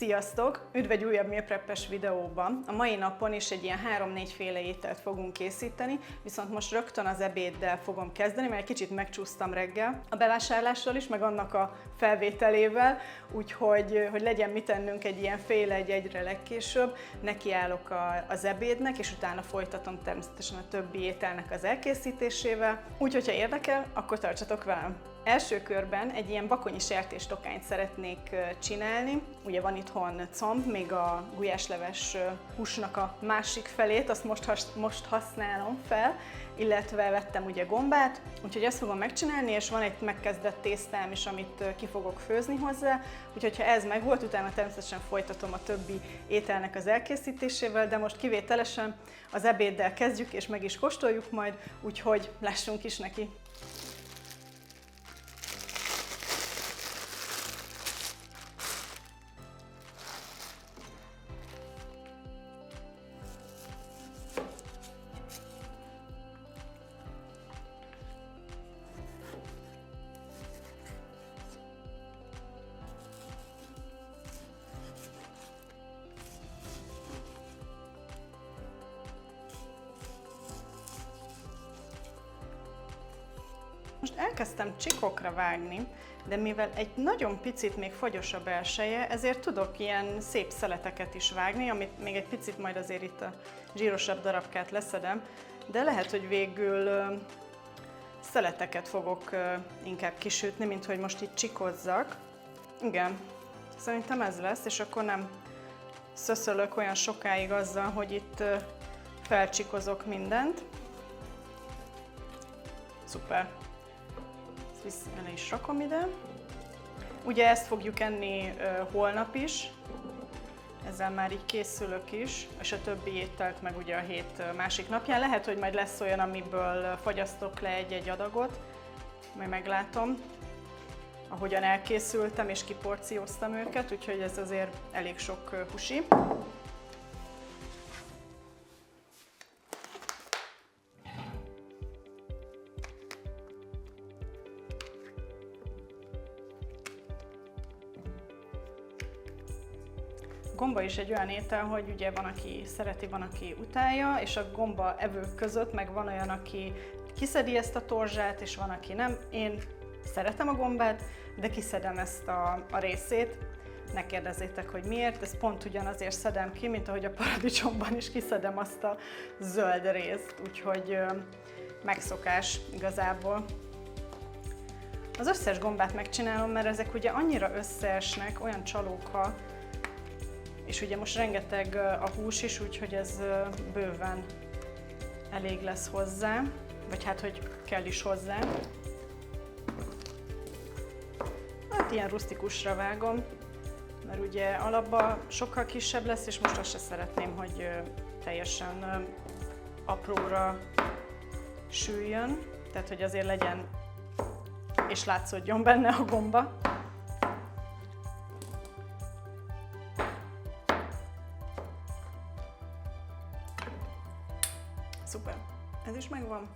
Sziasztok! Üdv egy újabb meal prep-es videóban! A mai napon is egy ilyen 3-4 féle ételt fogunk készíteni, viszont most rögtön az ebéddel fogom kezdeni, mert egy kicsit megcsúsztam reggel a bevásárlással is, meg annak a felvételével, úgyhogy hogy legyen mit tennünk egy ilyen féle egyre legkésőbb, nekiállok az ebédnek, és utána folytatom természetesen a többi ételnek az elkészítésével. Úgyhogy ha érdekel, akkor tartsatok velem! Első körben egy ilyen bakonyi sertéstokányt szeretnék csinálni. Ugye van itthon comb, még a gulyásleves húsnak a másik felét, azt most használom fel, illetve vettem ugye gombát, úgyhogy ezt fogom megcsinálni, és van egy megkezdett tésztám is, amit ki fogok főzni hozzá, úgyhogy ha ez megvolt, utána természetesen folytatom a többi ételnek az elkészítésével, de most kivételesen az ebéddel kezdjük, és meg is kóstoljuk majd, úgyhogy lássunk is neki! Most elkezdtem csikokra vágni, de mivel egy nagyon picit még fagyos a belseje, ezért tudok ilyen szép szeleteket is vágni, amit még egy picit majd azért itt a zsírosabb darabkát leszedem, de lehet, hogy végül szeleteket fogok inkább kisütni, mint hogy most itt csikozzak. Igen, szerintem ez lesz, és akkor nem szöszölök olyan sokáig azzal, hogy itt felcsikozok mindent. Szuper! Bele is rakom ide. Ugye ezt fogjuk enni holnap is, ezzel már így készülök is, és a többi ételt meg ugye a hét másik napján. Lehet, hogy majd lesz olyan, amiből fagyasztok le egy-egy adagot, majd meglátom, ahogyan elkészültem és kiporcióztam őket, úgyhogy ez azért elég sok húsi. Gomba is egy olyan étel, hogy ugye van, aki szereti, van, aki utálja, és a gomba evők között meg van olyan, aki kiszedi ezt a torzsát, és van, aki nem. Én szeretem a gombát, de kiszedem ezt a részét. Ne kérdezzétek, hogy miért, ez pont ugyanazért szedem ki, mint ahogy a paradicsomban is kiszedem azt a zöld részt, úgyhogy megszokás igazából. Az összes gombát megcsinálom, mert ezek ugye annyira összeesnek, olyan csalóka, és ugye most rengeteg a hús is, úgyhogy ez bőven elég lesz hozzá, vagy hát, hogy kell is hozzá. Hát ilyen rusztikusra vágom, mert ugye alapban sokkal kisebb lesz, és most azt se szeretném, hogy teljesen apróra süljön, tehát hogy azért legyen és látszódjon benne a gomba. Szuper, ez is megvan.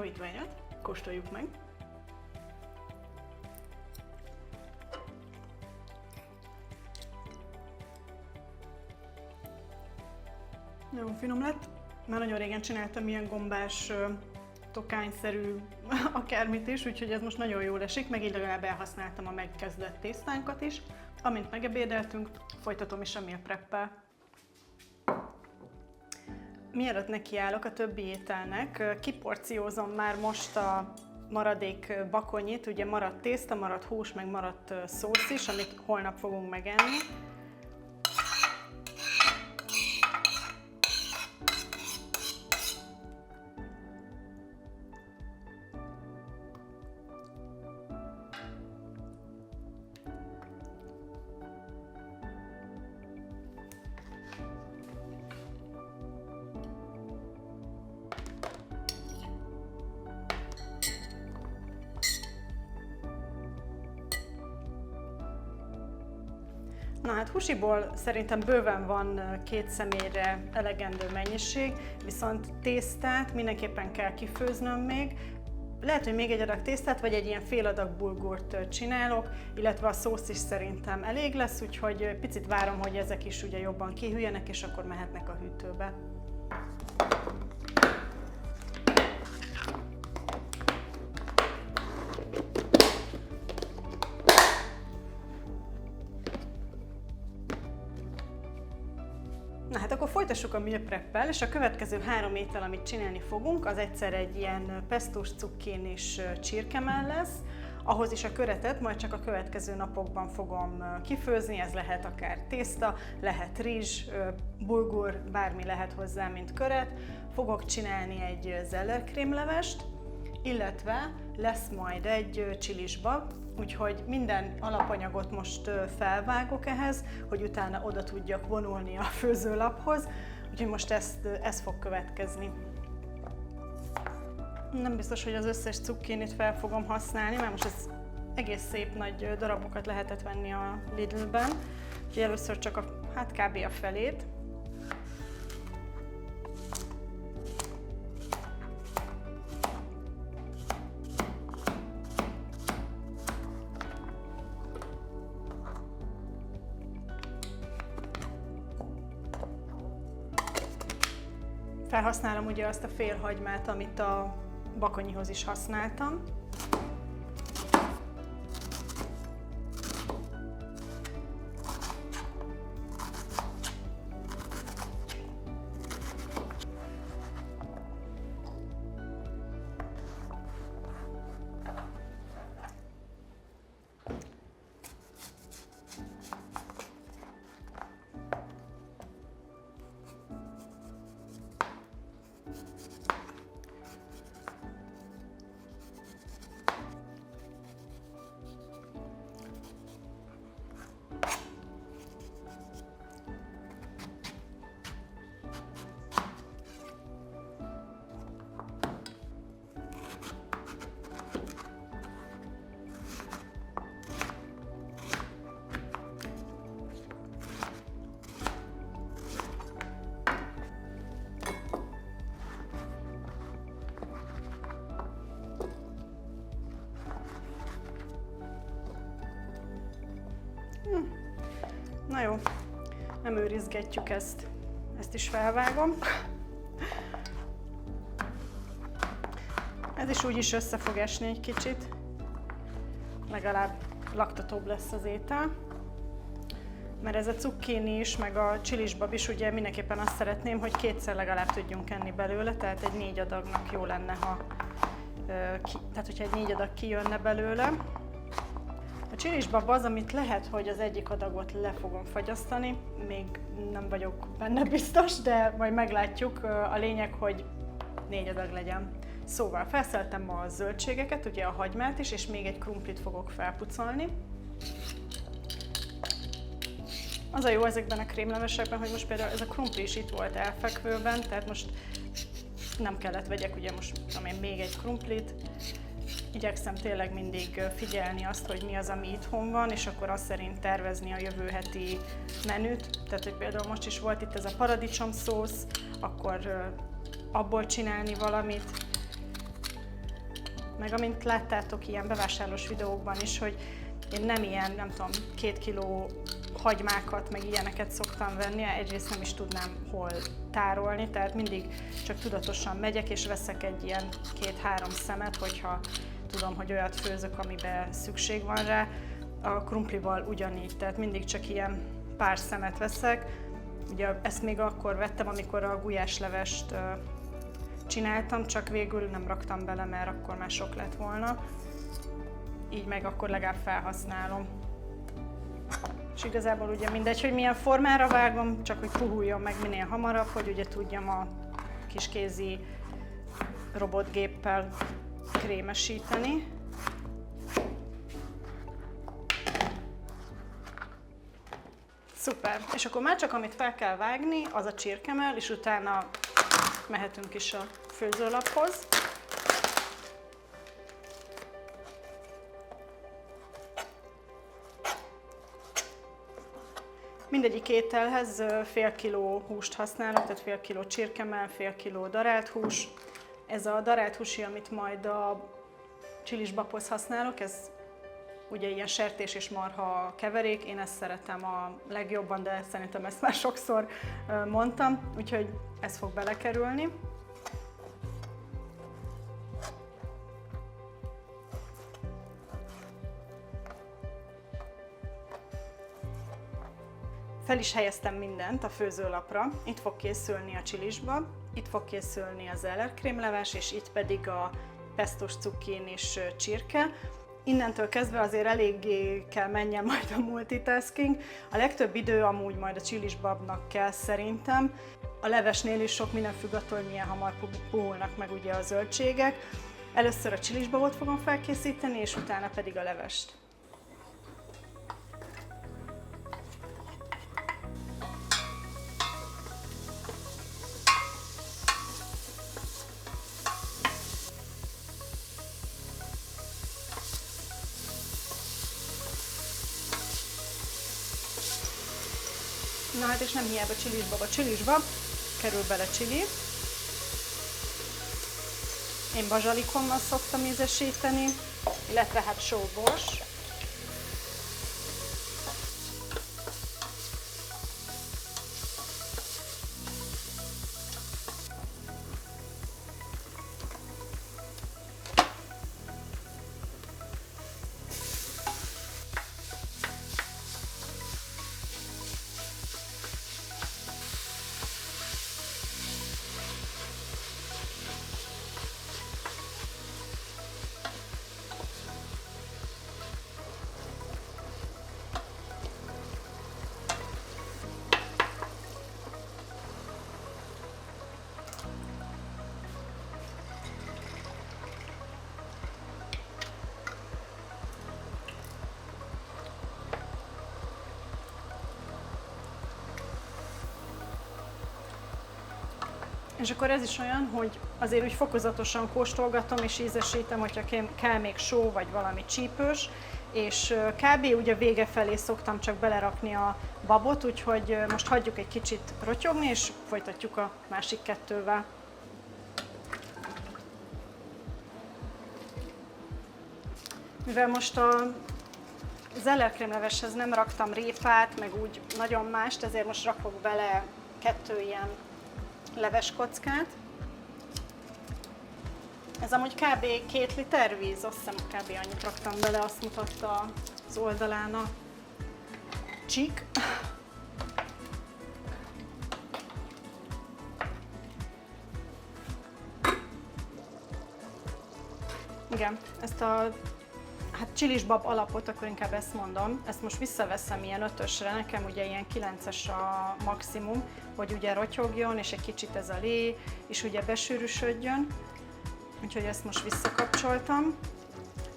étvágyat, kóstoljuk meg. Nagyon finom lett. Már nagyon régen csináltam ilyen gombás, tokányszerű akármit is, úgyhogy ez most nagyon jól esik, meg így legalább elhasználtam a megkezdett tésztánkat is. Amint megebédeltünk, folytatom is a meal preppel. Mielőtt nekiállok a többi ételnek, kiporciózom már most a maradék bakonyit, ugye maradt tészta, maradt hús, meg maradt szósz is, amit holnap fogunk megenni. Na hát húsiból szerintem bőven van 2 személyre elegendő mennyiség, viszont tésztát mindenképpen kell kifőznöm még. Lehet, hogy még egy adag tésztát, vagy egy ilyen fél adag bulgurt csinálok, illetve a szósz is szerintem elég lesz, úgyhogy picit várom, hogy ezek is ugye jobban kihűljenek, és akkor mehetnek a hűtőbe. Na hát akkor folytassuk a meal preppel, és a következő 3 étel, amit csinálni fogunk, az egyszer egy ilyen pestós cukkinis csirkemell lesz. Ahhoz is a köretet majd csak a következő napokban fogom kifőzni, ez lehet akár tészta, lehet rizs, bulgur, bármi lehet hozzá, mint köret. Fogok csinálni egy zellerkrémlevest, illetve lesz majd egy csilisbab, úgyhogy minden alapanyagot most felvágok ehhez, hogy utána oda tudjak vonulni a főzőlaphoz, úgyhogy most ez fog következni. Nem biztos, hogy az összes cukkinit fel fogom használni, mert most ez egész szép nagy darabokat lehetett venni a Lidl-ben, úgyhogy először csak kb. A felét. Felhasználom ugye azt a fél hagymát, amit a bakonyihoz is használtam. Na jó, nem őrizgetjük ezt is felvágom. Ez is úgyis össze fog esni egy kicsit, legalább laktatóbb lesz az étel. Mert ez a cukkini is, meg a csilisbab is, ugye mindenképpen azt szeretném, hogy 2-szer legalább tudjunk enni belőle, tehát egy 4 adagnak jó lenne, tehát hogyha egy 4 adag kijönne belőle. A csilisbab az, amit lehet, hogy az egyik adagot le fogom fagyasztani, még nem vagyok benne biztos, de majd meglátjuk. A lényeg, hogy 4 adag legyen. Szóval felszeltem a zöldségeket, ugye a hagymát is, és még egy krumplit fogok felpucolni. Az a jó ezekben a krémlevesekben, hogy most például ez a krumpli is itt volt elfekvőben, tehát most nem kellett vegyek ugye most tudom én, még egy krumplit. Igyekszem tényleg mindig figyelni azt, hogy mi az, ami itthon van, és akkor azt szerint tervezni a jövő heti menüt. Tehát, hogy például most is volt itt ez a paradicsomszósz, akkor abból csinálni valamit. Meg amint láttátok ilyen bevásárlós videókban is, hogy én nem ilyen, nem tudom, 2 kiló hagymákat, meg ilyeneket szoktam venni, egyrészt nem is tudnám hol tárolni, tehát mindig csak tudatosan megyek és veszek egy ilyen 2-3 szemet, hogyha tudom, hogy olyat főzök, amiben szükség van rá. A krumplival ugyanígy, tehát mindig csak ilyen pár szemet veszek. Ugye ezt még akkor vettem, amikor a gulyáslevest csináltam, csak végül nem raktam bele, mert akkor már sok lett volna. Így meg akkor legalább felhasználom. És igazából ugye mindegy, hogy milyen formára vágom, csak hogy puhuljon meg minél hamarabb, hogy ugye tudjam a kis kézi robotgéppel krémesíteni. Szuper! És akkor már csak amit fel kell vágni, az a csirkemell, és utána mehetünk is a főzőlaphoz. Mindegyik ételhez fél kiló húst használok, tehát fél kiló csirkemell, fél kiló darált hús. Ez a darált húsi, amit majd a csilisbabhoz használok, ez ugye ilyen sertés és marha keverék, én ezt szeretem a legjobban, de szerintem ezt már sokszor mondtam, úgyhogy ez fog belekerülni. Fel is helyeztem mindent a főzőlapra. Itt fog készülni a csilisbab, itt fog készülni az ellerkrémleves, és itt pedig a pestos cukin és csirke. Innentől kezdve azért eléggé kell menjen majd a multitasking. A legtöbb idő amúgy majd a csilisbabnak kell szerintem. A levesnél is sok minden függ attól, hogy milyen hamar puhulnak meg ugye a zöldségek. Először a csilisbabot fogom felkészíteni, és utána pedig a levest. Na hát és nem hiába csilisbab a csilisbab, kerül bele csili. Én bazsalikommal szoktam ízesíteni, illetve hát sóbors. És akkor ez is olyan, hogy azért úgy fokozatosan kóstolgatom és ízesítem, hogyha kell még só vagy valami csípős, és kb. Ugye vége felé szoktam csak belerakni a babot, úgyhogy most hagyjuk egy kicsit rotyogni, és folytatjuk a másik kettővel. Mivel most az ellerkrémleveshez nem raktam répát, meg úgy nagyon mást, ezért most rakok bele 2 ilyen leveskockát. Ez amúgy kb. 2 liter víz, azt hiszem kb. Annyit raktam bele, azt mutatta az oldalán a csík. Igen, ezt a csilisbab alapot, akkor inkább ezt mondom, ezt most visszaveszem ilyen 5-ösre, nekem ugye ilyen 9-es a maximum, hogy ugye rotyogjon, és egy kicsit ez a lé, és ugye besűrűsödjön, úgyhogy ezt most visszakapcsoltam.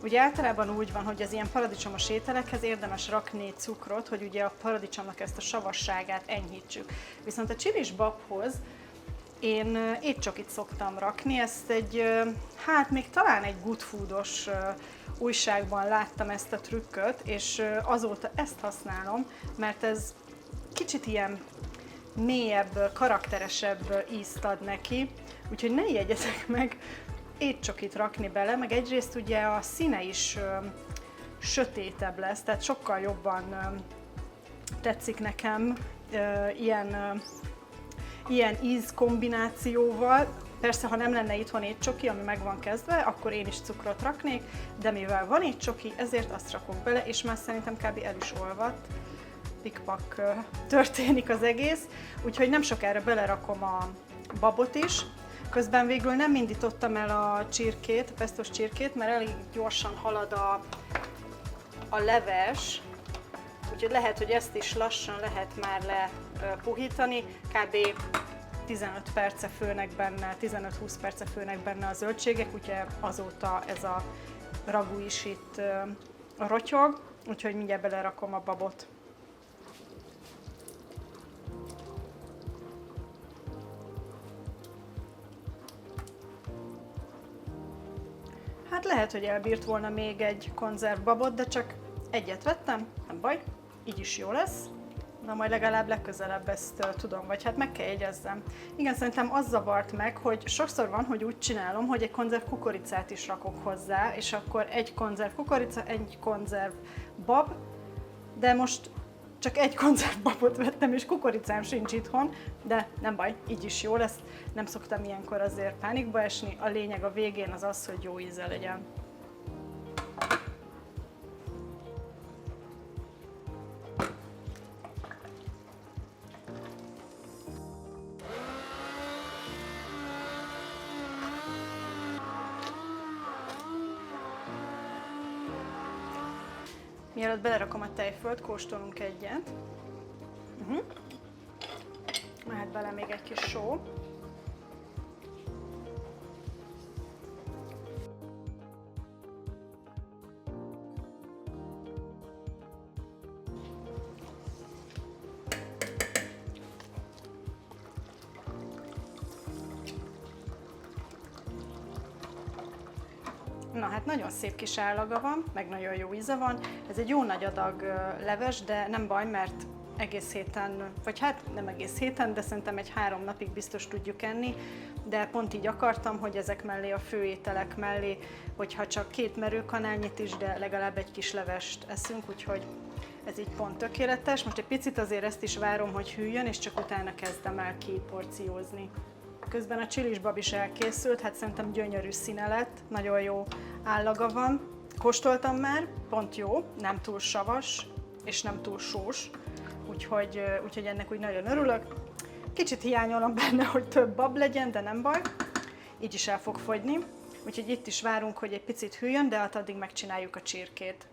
Ugye általában úgy van, hogy az ilyen paradicsomos ételekhez érdemes rakni cukrot, hogy ugye a paradicsomnak ezt a savasságát enyhítsük. Viszont a csilisbabhoz én étcsokit szoktam rakni, ezt egy, hát még talán egy Good Foodos újságban láttam ezt a trükköt, és azóta ezt használom, mert ez kicsit ilyen mélyebb, karakteresebb ízt ad neki, úgyhogy ne jegyetek meg étcsokit rakni bele, meg egyrészt ugye a színe is sötétebb lesz, tehát sokkal jobban tetszik nekem ilyen íz kombinációval. Persze, ha nem lenne itthon étcsoki, ami meg van kezdve, akkor én is cukrot raknék, de mivel van étcsoki, ezért azt rakok bele, és már szerintem kb. El is olvadt. Pikpak történik az egész, úgyhogy nem sokára belerakom a babot is. Közben végül nem indítottam el a csirkét, a pestos csirkét, mert elég gyorsan halad a leves, úgyhogy lehet, hogy ezt is lassan lehet már lepuhítani. Kb. 15 perce főnek benne, 15-20 perce főnek benne a zöldségek, úgyhogy azóta ez a ragú is itt rotyog, úgyhogy mindjárt belerakom a babot. Hát lehet, hogy elbírt volna még egy konzervbabot, de csak egyet vettem, nem baj, így is jó lesz. Na majd legalább legközelebb ezt tudom, vagy hát meg kell jegyezzem. Igen, szerintem az zavart meg, hogy sokszor van, hogy úgy csinálom, hogy egy konzerv kukoricát is rakok hozzá, és akkor egy konzerv kukorica, egy konzerv bab, de most csak egy konzervbabot vettem, és kukoricám sincs itthon, de nem baj, így is jó lesz. Nem szoktam ilyenkor azért pánikba esni, a lényeg a végén az az, hogy jó íze legyen. Mielőtt belerakom a tejfölt, kóstolunk egyet. Mehet bele még egy kis só. Na hát nagyon szép kis állaga van, meg nagyon jó íze van. Ez egy jó nagy adag leves, de nem baj, mert egész héten, vagy hát nem egész héten, de szerintem egy 3 napig biztos tudjuk enni. De pont így akartam, hogy ezek mellé, a főételek mellé, hogyha csak 2 merőkanálnyit is, de legalább egy kis levest eszünk, úgyhogy ez így pont tökéletes. Most egy picit azért ezt is várom, hogy hűljön, és csak utána kezdem el kiporciózni. Közben a csilisbab is elkészült, hát szerintem gyönyörű színe lett, nagyon jó állaga van. Kóstoltam már, pont jó, nem túl savas és nem túl sós, úgyhogy ennek úgy nagyon örülök. Kicsit hiányolom benne, hogy több bab legyen, de nem baj, így is el fog fogyni. Úgyhogy itt is várunk, hogy egy picit hűljön, de hát addig megcsináljuk a csirkét.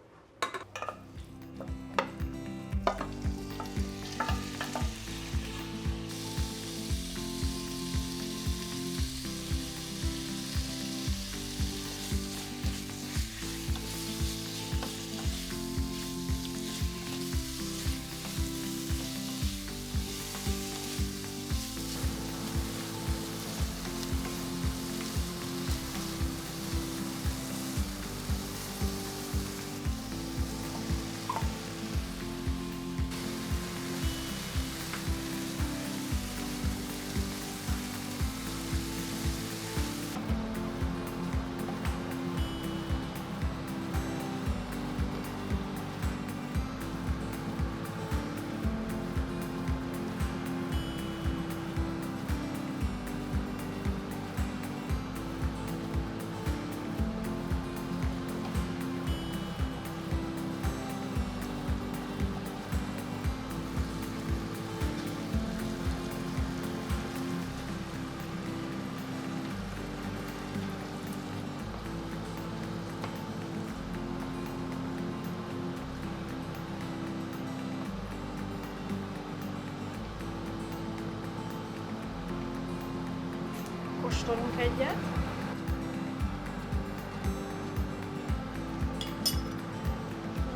Kóstolunk egyet.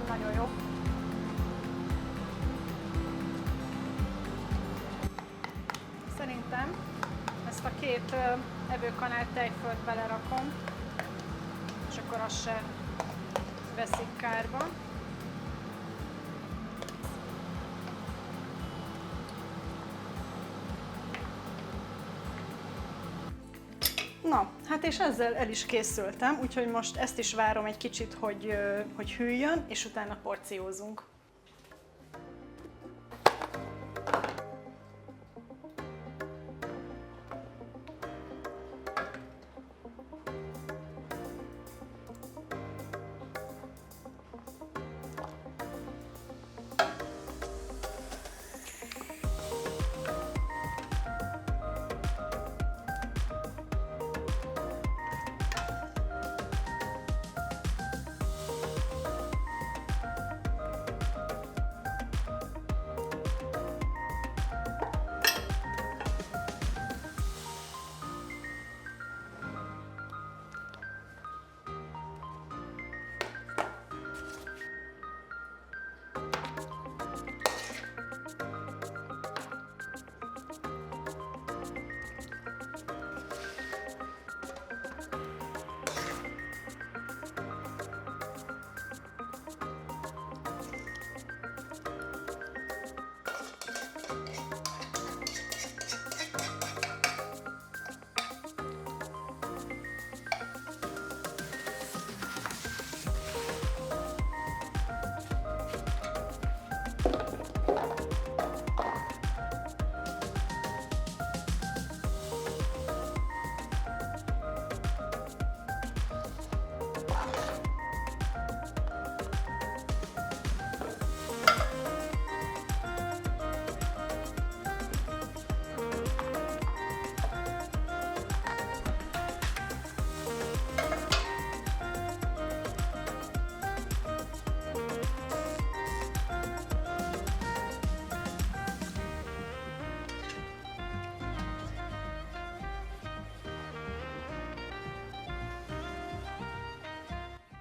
Nagyon jó. Szerintem ezt a 2 evőkanál tejfölt belerakom, és akkor az se veszik kárba. Na, hát és ezzel el is készültem, úgyhogy most ezt is várom egy kicsit, hogy hűljön, és utána porciózunk.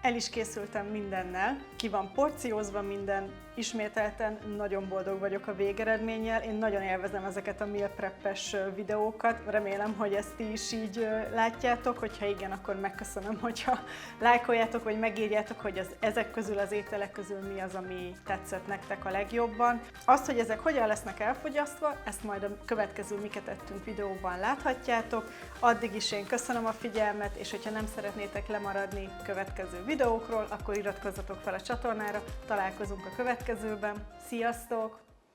El is készültem mindennel, ki van porciózva minden, ismételten nagyon boldog vagyok a végeredménnyel. Én nagyon élvezem ezeket a meal prep-es videókat, remélem, hogy ezt ti is így látjátok, hogyha igen, akkor megköszönöm, hogyha lájkoljátok, vagy megírjátok, hogy ezek közül, az ételek közül mi az, ami tetszett nektek a legjobban. Azt, hogy ezek hogyan lesznek elfogyasztva, ezt majd a következő Miket ettünk videóban láthatjátok. Addig is én köszönöm a figyelmet, és hogyha nem szeretnétek lemaradni következő videókról, akkor iratkozzatok fel a csatornára, találkozunk a következőben. Sziasztok!